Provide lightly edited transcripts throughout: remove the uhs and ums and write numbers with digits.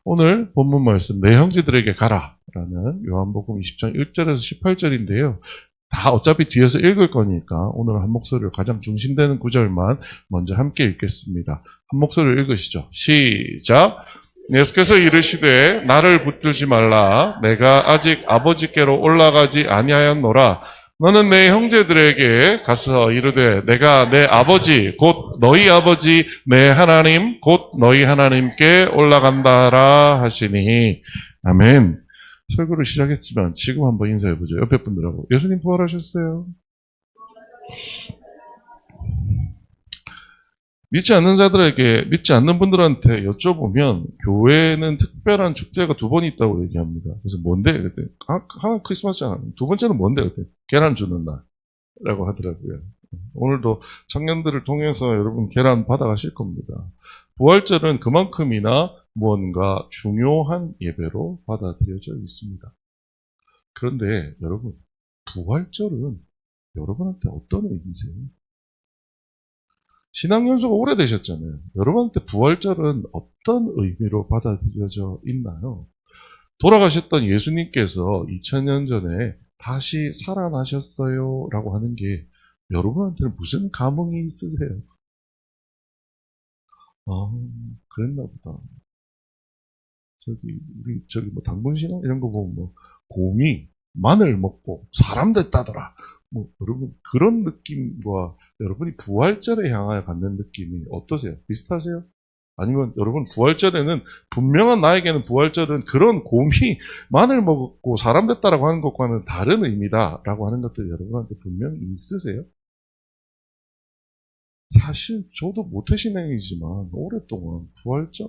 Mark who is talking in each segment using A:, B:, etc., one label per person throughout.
A: 오늘 본문 말씀 내 형제들에게 가라 라는 요한복음 20장 1절에서 18절인데요. 다 어차피 뒤에서 읽을 거니까 오늘 한 목소리로 가장 중심되는 구절만 먼저 함께 읽겠습니다. 한 목소리로 읽으시죠. 시작. 예수께서 이르시되 나를 붙들지 말라. 내가 아직 아버지께로 올라가지 아니하였노라. 너는 내 형제들에게 가서 이르되 내가 내 아버지 곧 너희 아버지 내 하나님 곧 너희 하나님께 올라간다라 하시니. 아멘. 설교를 시작했지만 지금 한번 인사해보죠. 옆에 분들하고. 예수님 부활하셨어요. 믿지 않는 자들에게, 믿지 않는 분들한테 여쭤보면 교회는 특별한 축제가 2번 있다고 얘기합니다. 그래서 뭔데? 그때 하나 크리스마스잖아. 2번째는 뭔데? 그때 계란 주는 날이라고 하더라고요. 오늘도 청년들을 통해서 여러분 계란 받아가실 겁니다. 부활절은 그만큼이나 무언가 중요한 예배로 받아들여져 있습니다. 그런데 여러분, 부활절은 여러분한테 어떤 의미세요? 신앙연수가 오래되셨잖아요. 여러분한테 부활절은 어떤 의미로 받아들여져 있나요? 돌아가셨던 예수님께서 2000년 전에 다시 살아나셨어요 라고 하는 게 여러분한테는 무슨 감흥이 있으세요? 그랬나 보다. 저기 뭐 당분신앙 이런 거 보면 뭐 곰이 마늘 먹고 사람 됐다더라. 뭐 여러분 그런 느낌과 여러분이 부활절에 향하여 갖는 느낌이 어떠세요? 비슷하세요? 아니면 여러분 부활절에는 분명한 나에게는 부활절은 그런 곰이 마늘 먹고 사람 됐다라고 하는 것과는 다른 의미다라고 하는 것들이 여러분한테 분명히 있으세요? 사실 저도 모태신앙이지만 오랫동안 부활절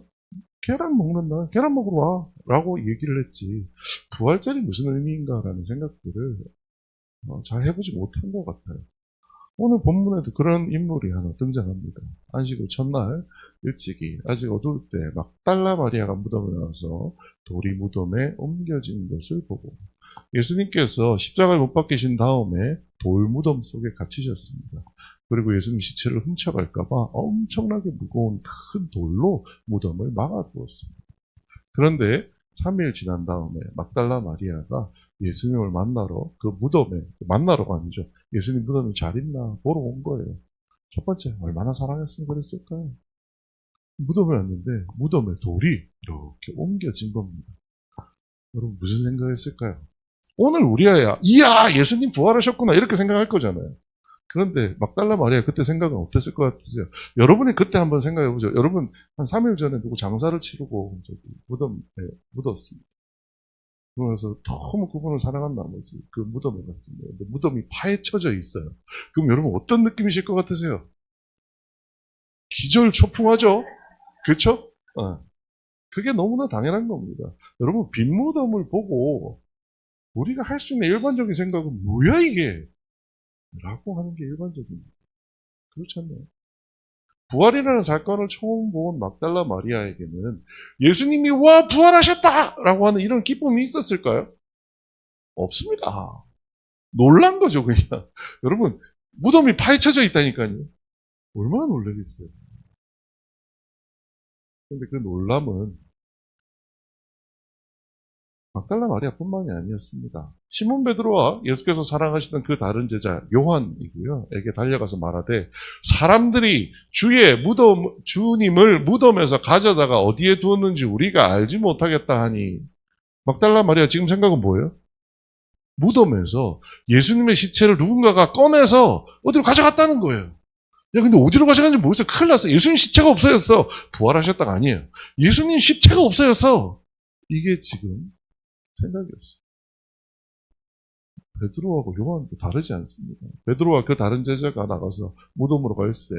A: 계란 먹는 날 계란 먹으러 와 라고 얘기를 했지 부활절이 무슨 의미인가라는 생각들을 잘 해보지 못한 것 같아요. 오늘 본문에도 그런 인물이 하나 등장합니다. 안식 후 첫날 일찍이 아직 어두울 때 막달라 마리아가 무덤에 나와서 돌이 무덤에 옮겨진 것을 보고 예수님께서 십자가에 못 박히신 다음에 돌 무덤 속에 갇히셨습니다. 그리고 예수님 시체를 훔쳐갈까봐 엄청나게 무거운 큰 돌로 무덤을 막아두었습니다. 그런데 3일 지난 다음에 막달라 마리아가 예수님을 만나러 그 무덤에, 만나러가 아니죠. 예수님 무덤이 잘 있나 보러 온 거예요. 첫 번째, 얼마나 사랑했으면 그랬을까요? 무덤에 왔는데 무덤에 돌이 이렇게 옮겨진 겁니다. 여러분 무슨 생각했을까요? 오늘 우리야, 이야 예수님 부활하셨구나 이렇게 생각할 거잖아요. 그런데 막달라 마리아 그때 생각은 어땠을 것 같으세요? 여러분이 그때 한번 생각해 보죠. 여러분 한 3일 전에 누구 장사를 치르고 무덤에 묻었습니다. 그러면서 너무 그분을 사랑한 나머지 그 무덤에 갔습니다. 근데 무덤이 파헤쳐져 있어요. 그럼 여러분 어떤 느낌이실 것 같으세요? 기절초풍하죠? 그렇죠? 그게 너무나 당연한 겁니다. 여러분 빈 무덤을 보고 우리가 할 수 있는 일반적인 생각은 뭐야 이게? 라고 하는 게 일반적입니다. 그렇지 않나요? 부활이라는 사건을 처음 본 막달라 마리아에게는 예수님이 와 부활하셨다! 라고 하는 이런 기쁨이 있었을까요? 없습니다. 놀란 거죠 그냥. 여러분 무덤이 파헤쳐져 있다니까요. 얼마나 놀라겠어요. 그런데 그 놀람은 막달라 마리아뿐만이 아니었습니다. 시몬 베드로와 예수께서 사랑하시던 그 다른 제자 요한이고요. 에게 달려가서 말하되 사람들이 주님을 무덤에서 가져다가 어디에 두었는지 우리가 알지 못하겠다 하니 막달라 마리아 지금 생각은 뭐예요? 무덤에서 예수님의 시체를 누군가가 꺼내서 어디로 가져갔다는 거예요. 야, 근데 어디로 가져갔는지 모르겠어. 큰일 났어. 예수님 시체가 없어졌어. 부활하셨다가 아니에요. 예수님 시체가 없어졌어. 이게 지금 생각이었어요. 베드로하고 요한도 다르지 않습니다. 베드로와 그 다른 제자가 나가서 무덤으로 갈새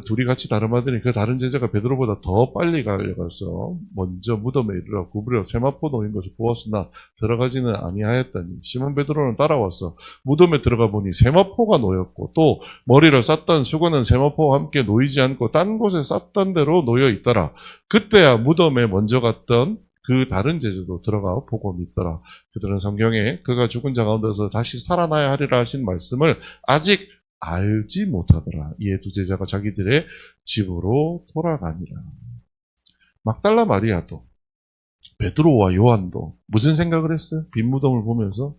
A: 둘이 같이 다름하더니 그 다른 제자가 베드로보다 더 빨리 가려가서 먼저 무덤에 이르러 구부려 세마포 놓인 것을 보았으나 들어가지는 아니하였더니 시몬 베드로는 따라와서 무덤에 들어가 보니 세마포가 놓였고 또 머리를 쌌던 수건은 세마포와 함께 놓이지 않고 딴 곳에 쌌던 대로 놓여 있더라. 그때야 무덤에 먼저 갔던 그 다른 제자도 들어가 보고 믿더라. 그들은 성경에 그가 죽은 자 가운데서 다시 살아나야 하리라 하신 말씀을 아직 알지 못하더라. 이에 두 제자가 자기들의 집으로 돌아가니라. 막달라 마리아도 베드로와 요한도 무슨 생각을 했어요? 빈 무덤을 보면서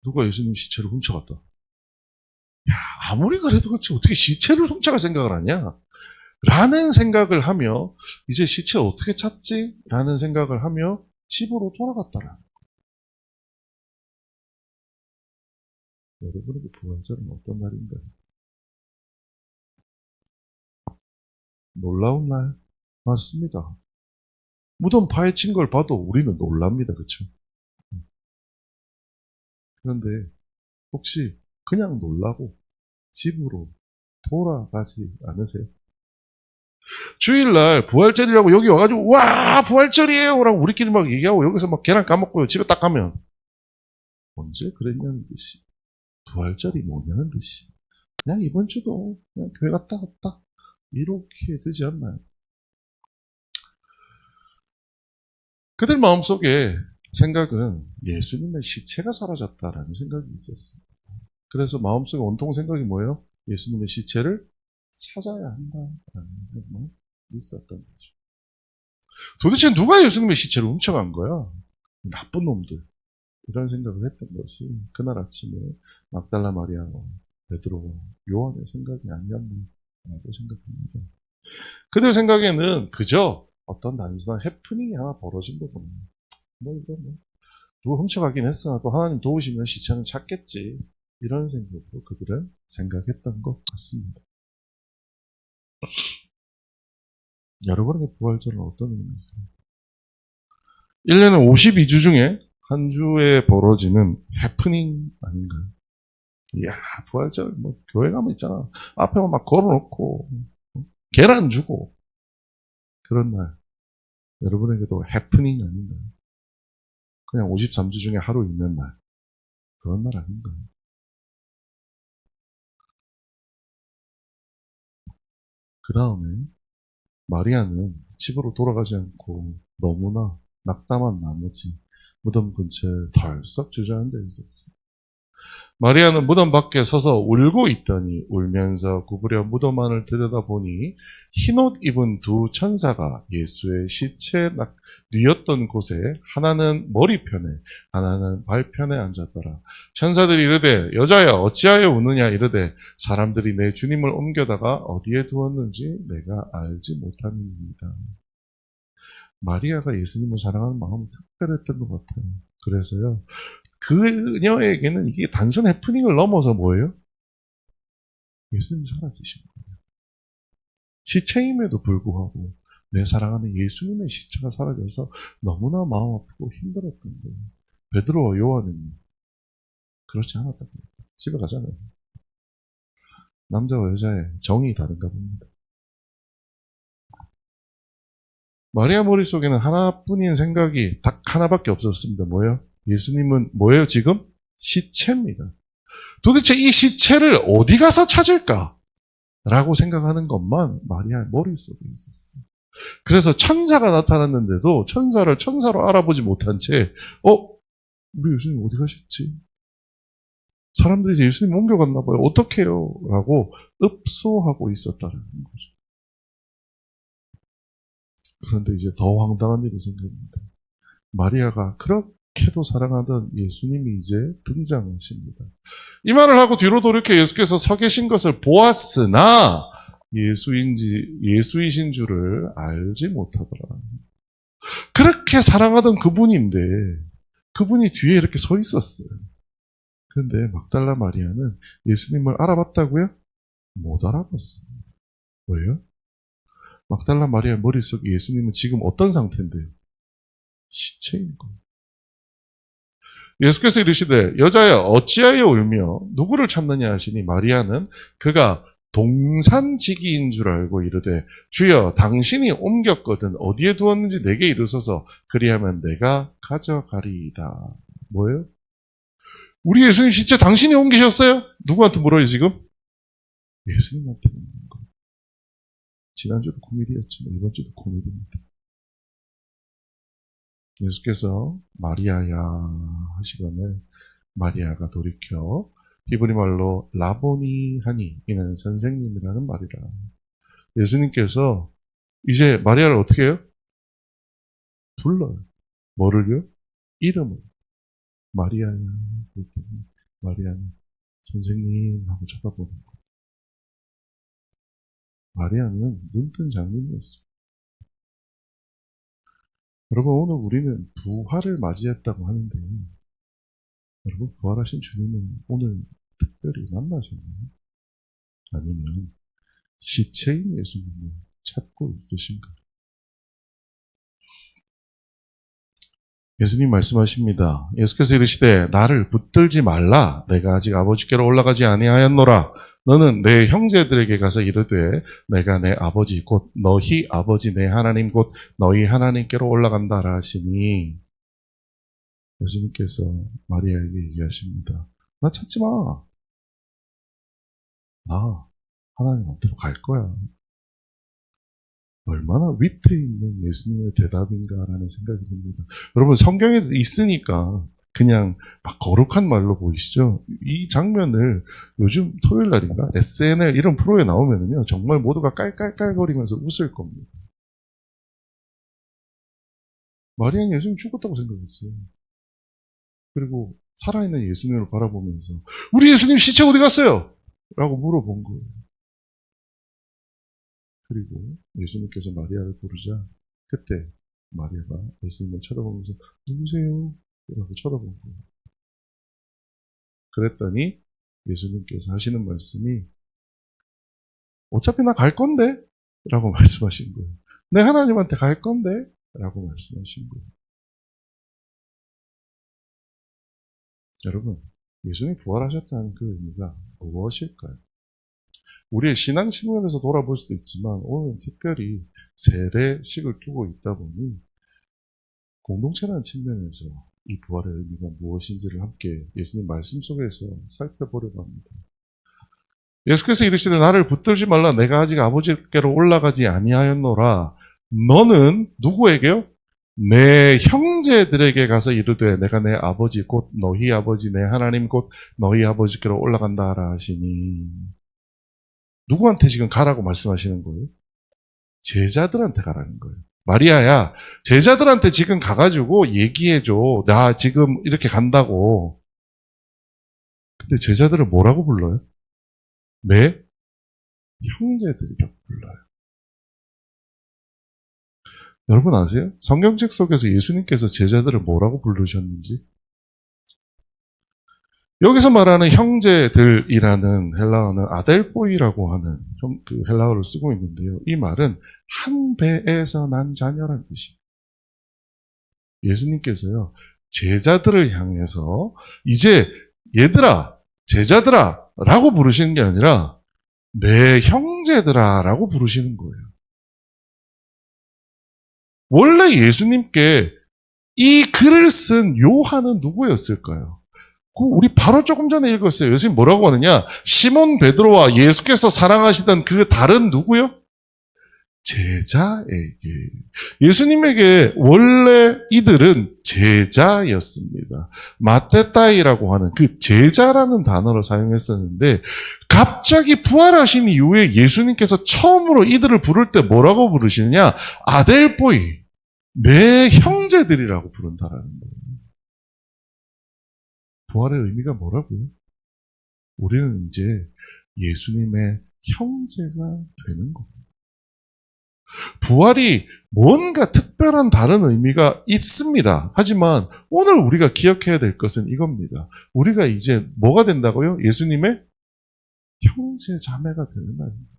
A: 누가 예수님 시체를 훔쳐갔다. 야, 아무리 그래도 그렇지 어떻게 시체를 훔쳐갈 생각을 하냐? 라는 생각을 하며 이제 시체 어떻게 찾지? 라는 생각을 하며 집으로 돌아갔다라. 여러분에게 부활절은 어떤 날인가요? 놀라운 날 맞습니다. 무덤 파헤친 걸 봐도 우리는 놀랍니다. 그렇죠? 그런데 혹시 그냥 놀라고 집으로 돌아가지 않으세요? 주일날 부활절이라고 여기 와가지고 와 부활절이에요 라고 우리끼리 막 얘기하고 여기서 막 계란 까먹고 집에 딱 가면 언제 그랬냐는 듯이 부활절이 뭐냐는 듯이 그냥 이번 주도 그냥 교회 갔다 왔다 이렇게 되지 않나요? 그들 마음속에 생각은 예수님의 시체가 사라졌다라는 생각이 있었어요. 그래서 마음속에 온통 생각이 뭐예요? 예수님의 시체를 찾아야 한다라는 생각만 있었던 거죠. 도대체 누가 예수님의 시체를 훔쳐간 거야? 나쁜 놈들. 이런 생각을 했던 것이 그날 아침에 막달라 마리아와 베드로와 요한의 생각이 아니었나라고 생각합니다. 그들 생각에는 그저 어떤 단순한 해프닝이 하나 벌어진 거구나. 이거 누가 훔쳐가긴 했으나 또 하나님 도우시면 시체는 찾겠지. 이런 생각으로 그들은 생각했던 것 같습니다. 여러분에게 부활절은 어떤 의미입니까? 1년에 52주 중에 한 주에 벌어지는 해프닝 아닌가요? 이야, 부활절, 교회 가면 있잖아. 앞에만 막 걸어놓고, 계란 주고, 그런 날. 여러분에게도 해프닝 아닌가요? 그냥 53주 중에 하루 있는 날. 그런 날 아닌가요? 그 다음에, 마리아는 집으로 돌아가지 않고 너무나 낙담한 나머지 무덤 근처에 덜썩 주저앉아 있었어요. 마리아는 무덤 밖에 서서 울고 있더니 울면서 구부려 무덤 안을 들여다보니 흰옷 입은 두 천사가 예수의 시체 뉘었던 곳에 하나는 머리편에 하나는 발편에 앉았더라. 천사들이 이르되 여자야 어찌하여 우느냐 이르되 사람들이 내 주님을 옮겨다가 어디에 두었는지 내가 알지 못함이니이다. 마리아가 예수님을 사랑하는 마음이 특별했던 것 같아요. 그래서요. 그녀에게는 이게 단순 해프닝을 넘어서 뭐예요? 예수님이 사라지신 거예요. 시체임에도 불구하고 내 사랑하는 예수님의 시체가 사라져서 너무나 마음 아프고 힘들었던 거예요. 베드로와 요한은 그렇지 않았다고 해요. 집에 가잖아요. 남자와 여자의 정이 다른가 봅니다. 마리아 머릿속에는 하나뿐인 생각이 딱 하나밖에 없었습니다. 뭐예요? 예수님은 뭐예요 지금? 시체입니다. 도대체 이 시체를 어디 가서 찾을까? 라고 생각하는 것만 마리아의 머릿속에 있었어요. 그래서 천사가 나타났는데도 천사를 천사로 알아보지 못한 채 우리 예수님 어디 가셨지? 사람들이 이제 예수님 옮겨갔나 봐요. 어떡해요? 라고 읍소하고 있었다는 거죠. 그런데 이제 더 황당한 일이 생깁니다. 마리아가 그렇게도 사랑하던 예수님이 이제 등장하십니다. 이 말을 하고 뒤로 돌이켜 예수께서 서 계신 것을 보았으나 예수이신 줄을 알지 못하더라. 그렇게 사랑하던 그분인데 그분이 뒤에 이렇게 서 있었어요. 그런데 막달라 마리아는 예수님을 알아봤다고요? 못 알아봤습니다. 왜요? 막달라 마리아 머릿속에 예수님은 지금 어떤 상태인데요? 시체인 거예요. 예수께서 이르시되 여자야 어찌하여 울며 누구를 찾느냐 하시니 마리아는 그가 동산지기인 줄 알고 이르되 주여 당신이 옮겼거든 어디에 두었는지 내게 이르소서 그리하면 내가 가져가리이다. 뭐예요? 우리 예수님 시체 당신이 옮기셨어요? 누구한테 물어요 지금? 예수님한테 묻는 거예요. 지난주도 코미디였지만 이번 주도 코미디입니다. 예수께서 마리아야 하시거늘 마리아가 돌이켜 히브리 말로 라보니 하니 이는 선생님이라는 말이라. 예수님께서 이제 마리아를 어떻게 해요? 불러요. 뭐를요? 이름을. 마리아야. 그랬더니 마리아는 선생님 하고 쳐다보는 거예요. 마리아는 눈뜬 장면이었어요. 여러분, 오늘 우리는 부활을 맞이했다고 하는데, 여러분, 부활하신 주님은 오늘 특별히 만나셨나요? 아니면 시체인 예수님을 찾고 있으신가요? 예수님 말씀하십니다. 예수께서 이르시되 나를 붙들지 말라. 내가 아직 아버지께로 올라가지 아니하였노라. 너는 내 형제들에게 가서 이르되 내가 내 아버지 곧 너희 아버지 내 하나님 곧 너희 하나님께로 올라간다라 하시니, 예수님께서 마리아에게 얘기하십니다. 나 찾지 마. 나 하나님한테로 갈 거야. 얼마나 위트 있는 예수님의 대답인가라는 생각이 듭니다. 여러분, 성경에 있으니까 그냥 막 거룩한 말로 보이시죠? 이 장면을 요즘 토요일 날인가 SNL 이런 프로에 나오면요 정말 모두가 깔깔깔거리면서 웃을 겁니다. 마리아는 예수님 죽었다고 생각했어요. 그리고 살아있는 예수님을 바라보면서 우리 예수님 시체 어디 갔어요? 라고 물어본 거예요. 그리고 예수님께서 마리아를 부르자 그때 마리아가 예수님을 쳐다보면서 누구세요? 라고 쳐다본 거예요. 그랬더니 예수님께서 하시는 말씀이 어차피 나 갈 건데? 라고 말씀하신 거예요. 내 하나님한테 갈 건데? 라고 말씀하신 거예요. 여러분, 예수님이 부활하셨다는 그 의미가 무엇일까요? 우리의 신앙 측면에서 돌아볼 수도 있지만 오늘 특별히 세례식을 두고 있다 보니 공동체라는 측면에서 이 부활의 의미가 무엇인지를 함께 예수님 말씀 속에서 살펴보려고 합니다. 예수께서 이르시되 나를 붙들지 말라. 내가 아직 아버지께로 올라가지 아니하였노라. 너는 누구에게요? 내 형제들에게 가서 이르되 내가 내 아버지 곧 너희 아버지 내 하나님 곧 너희 아버지께로 올라간다 하라 하시니, 누구한테 지금 가라고 말씀하시는 거예요? 제자들한테 가라는 거예요. 마리아야, 제자들한테 지금 가가지고 얘기해줘. 나 지금 이렇게 간다고. 근데 제자들을 뭐라고 불러요? 내 형제들이라고 불러요. 여러분 아세요? 성경책 속에서 예수님께서 제자들을 뭐라고 부르셨는지? 여기서 말하는 형제들이라는 헬라어는 아델보이라고 하는 그 헬라어를 쓰고 있는데요. 이 말은 한 배에서 난 자녀란 뜻이에요. 예수님께서요, 제자들을 향해서 이제 얘들아, 제자들아 라고 부르시는 게 아니라 내 형제들아 라고 부르시는 거예요. 원래 예수님께 이 글을 쓴 요한은 누구였을까요? 우리 바로 조금 전에 읽었어요. 예수님 뭐라고 하느냐? 시몬 베드로와 예수께서 사랑하시던 그 다른 누구요? 제자에게. 예수님에게 원래 이들은 제자였습니다. 마테타이라고 하는 그 제자라는 단어를 사용했었는데, 갑자기 부활하신 이후에 예수님께서 처음으로 이들을 부를 때 뭐라고 부르시느냐? 아델보이, 내 형제들이라고 부른다라는 거예요. 부활의 의미가 뭐라고요? 우리는 이제 예수님의 형제가 되는 겁니다. 부활이 뭔가 특별한 다른 의미가 있습니다. 하지만 오늘 우리가 기억해야 될 것은 이겁니다. 우리가 이제 뭐가 된다고요? 예수님의 형제 자매가 되는 날입니다.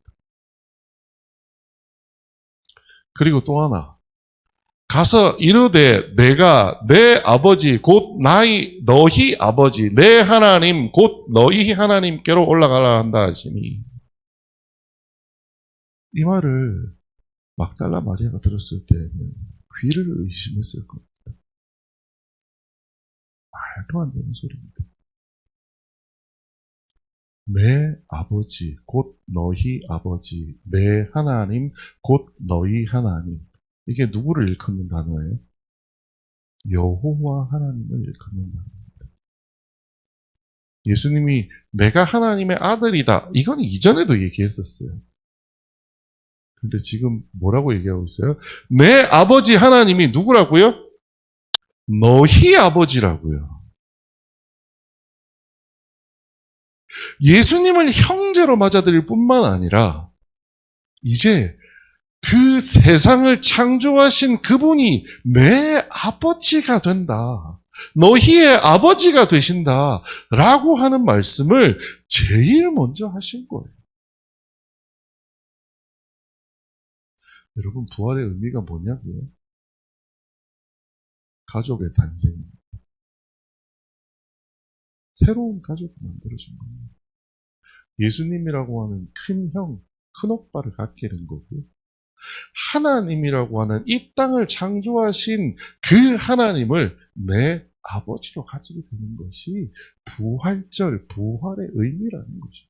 A: 그리고 또 하나, 가서 이르되 내가 내 아버지 곧 너희 아버지 내 하나님 곧 너희 하나님께로 올라가라 한다 하시니, 이 말을 막달라 마리아가 들었을 때는 귀를 의심했을 겁니다. 말도 안 되는 소리입니다. 내 아버지 곧 너희 아버지 내 하나님 곧 너희 하나님, 이게 누구를 일컫는 단어예요? 여호와 하나님을 일컫는 단어입니다. 예수님이 내가 하나님의 아들이다, 이건 이전에도 얘기했었어요. 근데 지금 뭐라고 얘기하고 있어요? 내 아버지 하나님이 누구라고요? 너희 아버지라고요. 예수님을 형제로 맞아들일 뿐만 아니라 이제 그 세상을 창조하신 그분이 내 아버지가 된다. 너희의 아버지가 되신다. 라고 하는 말씀을 제일 먼저 하신 거예요. 여러분, 부활의 의미가 뭐냐고요? 가족의 탄생입니다. 새로운 가족을 만들어준 겁니다. 예수님이라고 하는 큰 형, 큰 오빠를 갖게 된 거고요. 하나님이라고 하는 이 땅을 창조하신 그 하나님을 내 아버지로 가지게 되는 것이 부활절, 부활의 의미라는 거죠.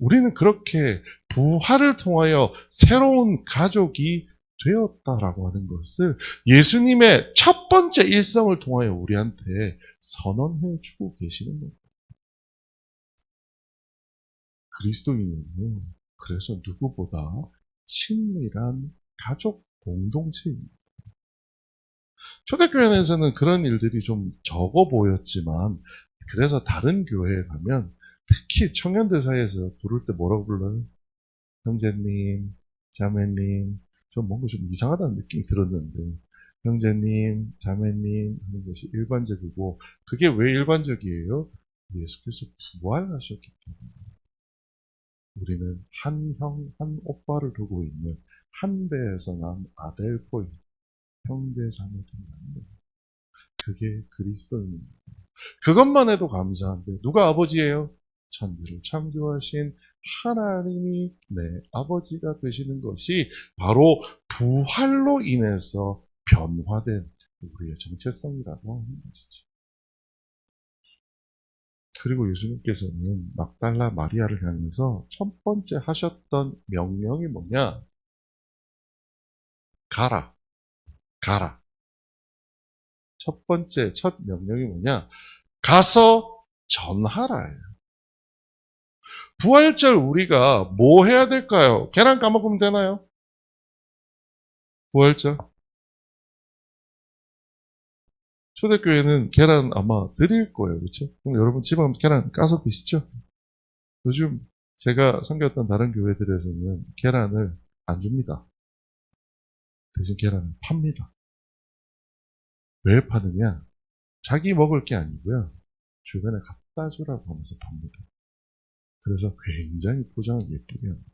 A: 우리는 그렇게 부활을 통하여 새로운 가족이 되었다라고 하는 것을 예수님의 첫 번째 일성을 통하여 우리한테 선언해 주고 계시는 겁니다. 그리스도인은요, 그래서 누구보다 친밀한 가족 공동체입니다. 초대교회 에서는 그런 일들이 좀 적어 보였지만, 그래서 다른 교회에 가면 특히 청년들 사이에서 부를 때 뭐라고 불러요? 형제님, 자매님. 저 뭔가 좀 이상하다는 느낌이 들었는데, 형제님, 자매님 하는 것이 일반적이고, 그게 왜 일반적이에요? 예수께서 부활하셨기 때문에. 우리는 한 형, 한 오빠를 두고 있는 한 배에서 난 아델포인 형제 자매들이라는 거예요. 그게 그리스도입니다. 그것만 해도 감사한데 누가 아버지예요? 천지를 창조하신 하나님이 내 아버지가 되시는 것이 바로 부활로 인해서 변화된 우리의 정체성이라고 하는 것이죠. 그리고 예수님께서는 막달라 마리아를 향해서 첫 번째 하셨던 명령이 뭐냐? 가라, 가라. 첫 번째, 첫 명령이 뭐냐? 가서 전하라예요. 부활절 우리가 뭐 해야 될까요? 계란 까먹으면 되나요? 부활절? 초대교회는 계란 아마 드릴 거예요. 그렇죠? 그럼 여러분 집에 가면 계란 까서 드시죠? 요즘 제가 섬겼던 다른 교회들에서는 계란을 안 줍니다. 대신 계란을 팝니다. 왜 파느냐? 자기 먹을 게 아니고요. 주변에 갖다 주라고 하면서 팝니다. 그래서 굉장히 포장을 예쁘게 합니다.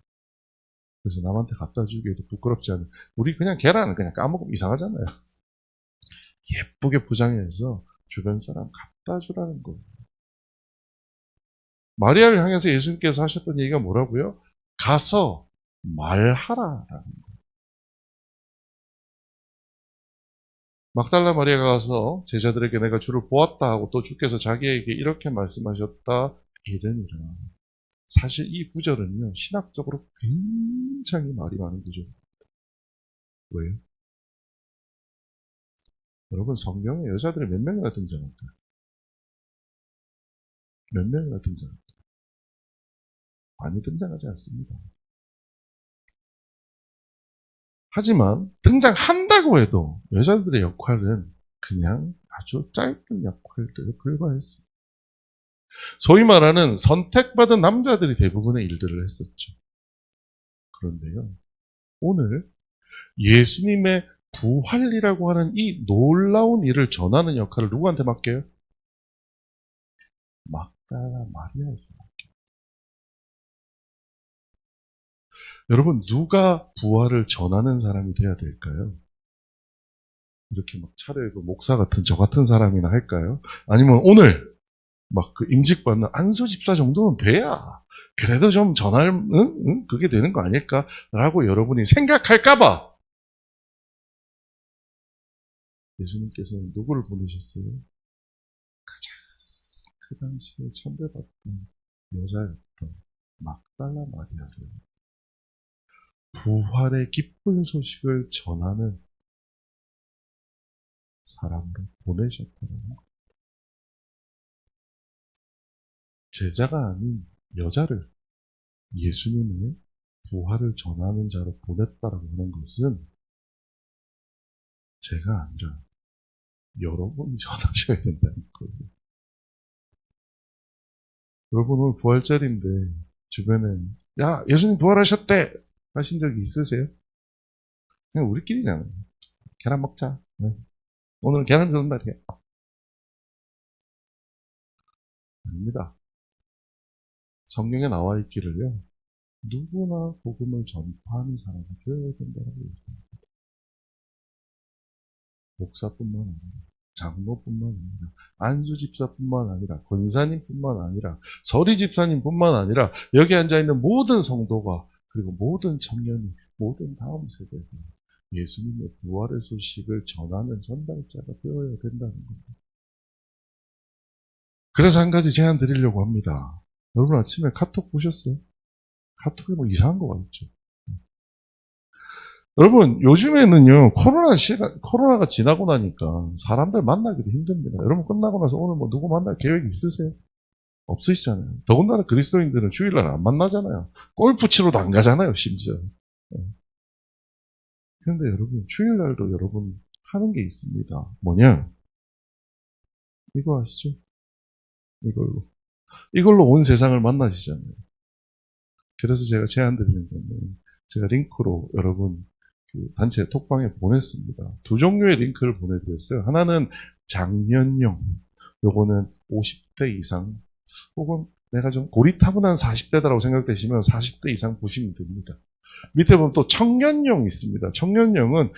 A: 그래서 남한테 갖다 주기에도 부끄럽지 않은, 우리 그냥 계란을 그냥 까먹으면 이상하잖아요. 예쁘게 포장해서 주변 사람 갖다 주라는 거예요. 마리아를 향해서 예수님께서 하셨던 얘기가 뭐라고요? 가서 말하라라는 거예요. 막달라 마리아가 가서 제자들에게 내가 주를 보았다 하고 또 주께서 자기에게 이렇게 말씀하셨다 이르니라. 사실 이 구절은요, 신학적으로 굉장히 말이 많은 구절입니다. 왜요? 여러분, 성경에 여자들이 몇 명이나 등장할까요? 몇 명이나 등장할까요? 많이 등장하지 않습니다. 하지만 등장한다고 해도 여자들의 역할은 그냥 아주 짧은 역할들에 불과했습니다. 소위 말하는 선택받은 남자들이 대부분의 일들을 했었죠. 그런데요, 오늘 예수님의 부활이라고 하는 이 놀라운 일을 전하는 역할을 누구한테 맡겨요? 막달라 마리아에게 맡겨요. 여러분, 누가 부활을 전하는 사람이 돼야 될까요? 이렇게 막 차려입고 목사 같은 저 같은 사람이나 할까요? 아니면 오늘 막 그 임직받는 안수 집사 정도는 돼야 그래도 좀 전할, 그게 되는 거 아닐까라고 여러분이 생각할까봐 예수님께서는 누구를 보내셨어요? 가장 그 당시에 천대받던 여자였던 막달라 마리아를 부활의 기쁜 소식을 전하는 사람으로 보내셨다는 것. 제자가 아닌 여자를 예수님의 부활을 전하는 자로 보냈다라고 하는 것은 제가 아니라 여러분이 전하셔야 된다는 거예요. 여러분 오늘 부활절인데 주변에 야 예수님 부활하셨대 하신 적이 있으세요? 그냥 우리끼리잖아요. 계란 먹자. 네. 오늘은 계란 주는 날이야. 아닙니다. 성경에 나와 있기를요. 누구나 복음을 전파하는 사람이 되어야 된다고 얘기합니다. 목사뿐만 아니라 장로뿐만 아니라 안수 집사뿐만 아니라 권사님뿐만 아니라 서리 집사님뿐만 아니라 여기 앉아있는 모든 성도가 그리고 모든 청년이 모든 다음 세대가 예수님의 부활의 소식을 전하는 전달자가 되어야 된다는 겁니다. 그래서 한 가지 제안 드리려고 합니다. 여러분 아침에 카톡 보셨어요? 카톡에 뭐 이상한 거 같죠? 여러분 요즘에는요 코로나가 지나고 나니까 사람들 만나기도 힘듭니다. 여러분 끝나고 나서 오늘 뭐 누구 만날 계획 있으세요? 없으시잖아요. 더군다나 그리스도인들은 주일날 안 만나잖아요. 골프 치러도 안 가잖아요, 심지어. 그런데 여러분 주일날도 여러분 하는 게 있습니다. 뭐냐? 이거 아시죠? 이걸로 온 세상을 만나시잖아요. 그래서 제가 제안 드리는 거는 제가 링크로 여러분 그 단체 톡방에 보냈습니다. 두 종류의 링크를 보내드렸어요. 하나는 장년용, 요거는 50대 이상, 혹은 내가 좀 고리타분한 40대다라고 생각되시면 40대 이상 보시면 됩니다. 밑에 보면 또 청년용 있습니다. 청년용은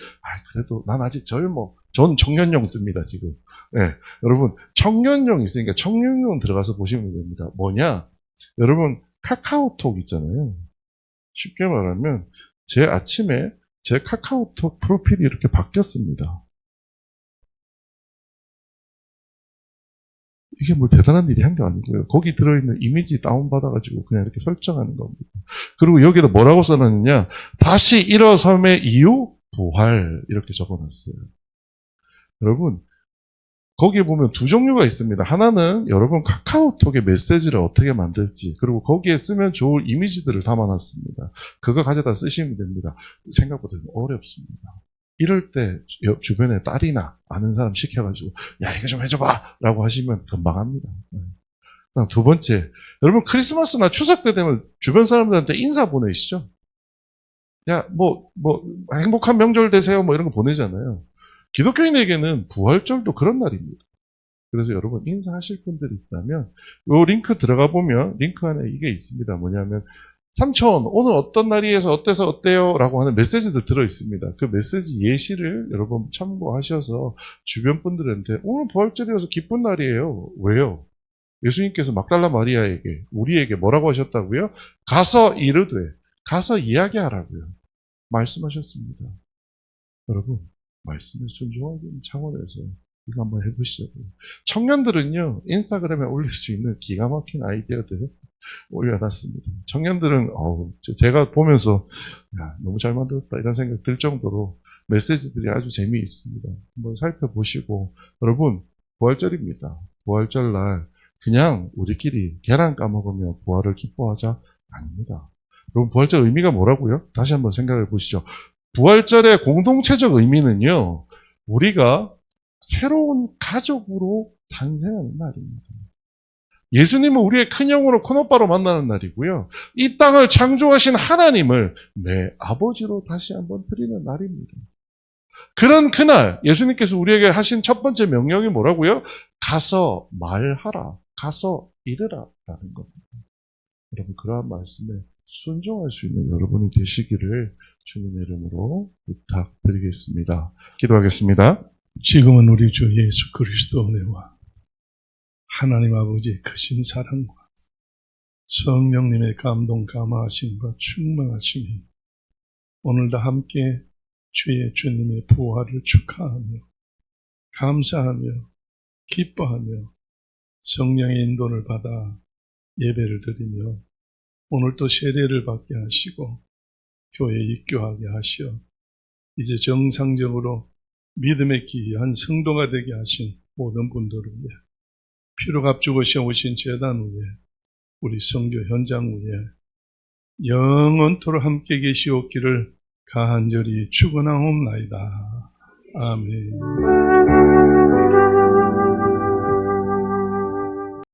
A: 그래도 난 아직 젊어. 전 청년용 씁니다 지금. 네, 여러분 청년용 있으니까 청년용 들어가서 보시면 됩니다. 뭐냐? 여러분 카카오톡 있잖아요. 쉽게 말하면 제 아침에 제 카카오톡 프로필이 이렇게 바뀌었습니다. 이게 뭐 대단한 일이 한 게 아니고요. 거기 들어있는 이미지 다운받아가지고 그냥 이렇게 설정하는 겁니다. 그리고 여기다 뭐라고 써놨느냐? 다시 일어섬의 이유? 부활. 이렇게 적어놨어요. 여러분, 거기에 보면 두 종류가 있습니다. 하나는 여러분 카카오톡의 메시지를 어떻게 만들지, 그리고 거기에 쓰면 좋을 이미지들을 담아놨습니다. 그거 가져다 쓰시면 됩니다. 생각보다 어렵습니다. 이럴 때 주변에 딸이나 아는 사람 시켜가지고 야 이거 좀 해줘봐 라고 하시면 금방 합니다. 두 번째, 여러분 크리스마스나 추석 때 되면 주변 사람들한테 인사 보내시죠? 야 뭐 행복한 명절 되세요 뭐 이런 거 보내잖아요. 기독교인에게는 부활절도 그런 날입니다. 그래서 여러분 인사하실 분들이 있다면 요 링크 들어가 보면 링크 안에 이게 있습니다. 뭐냐면 삼촌 오늘 어떤 날이에서 어때서 어때요? 라고 하는 메시지들 들어있습니다. 그 메시지 예시를 여러분 참고하셔서 주변 분들한테 오늘 부활절이어서 기쁜 날이에요. 왜요? 예수님께서 막달라 마리아에게 우리에게 뭐라고 하셨다고요? 가서 이르되 가서 이야기하라고요. 말씀하셨습니다. 여러분 말씀에 순종하는 차원에서 이거 한번 해보시죠. 청년들은요 인스타그램에 올릴 수 있는 기가 막힌 아이디어들 올려놨습니다. 청년들은 제가 보면서 너무 잘 만들었다 이런 생각 들 정도로 메시지들이 아주 재미있습니다. 한번 살펴보시고 여러분 부활절입니다. 부활절날 그냥 우리끼리 계란 까먹으며 부활을 기뻐하자 아닙니다. 여러분 부활절 의미가 뭐라고요? 다시 한번 생각해 보시죠. 부활절의 공동체적 의미는요. 우리가 새로운 가족으로 탄생하는 날입니다. 예수님은 우리의 큰형으로 큰오빠로 만나는 날이고요. 이 땅을 창조하신 하나님을 내 아버지로 다시 한번 드리는 날입니다. 그런 그날 예수님께서 우리에게 하신 첫 번째 명령이 뭐라고요? 가서 말하라. 가서 이르라. 라는 겁니다. 여러분 그러한 말씀에 순종할 수 있는 여러분이 되시기를 주님의 이름으로 부탁드리겠습니다. 기도하겠습니다.
B: 지금은 우리 주 예수 그리스도 은혜와 하나님 아버지의 크신 사랑과 성령님의 감동 감화하심과 충만하심이 오늘도 함께 주의 주님의 부활을 축하하며 감사하며 기뻐하며 성령의 인도를 받아 예배를 드리며 오늘 또 세례를 받게 하시고 교회에 입교하게 하시어 이제 정상적으로 믿음에 기이한 성도가 되게 하신 모든 분들을 위해 피로 값주고 오신 제단 위에 우리 선교 현장 위에 영원토록 함께 계시옵기를 간절히 축원하옵나이다. 아멘.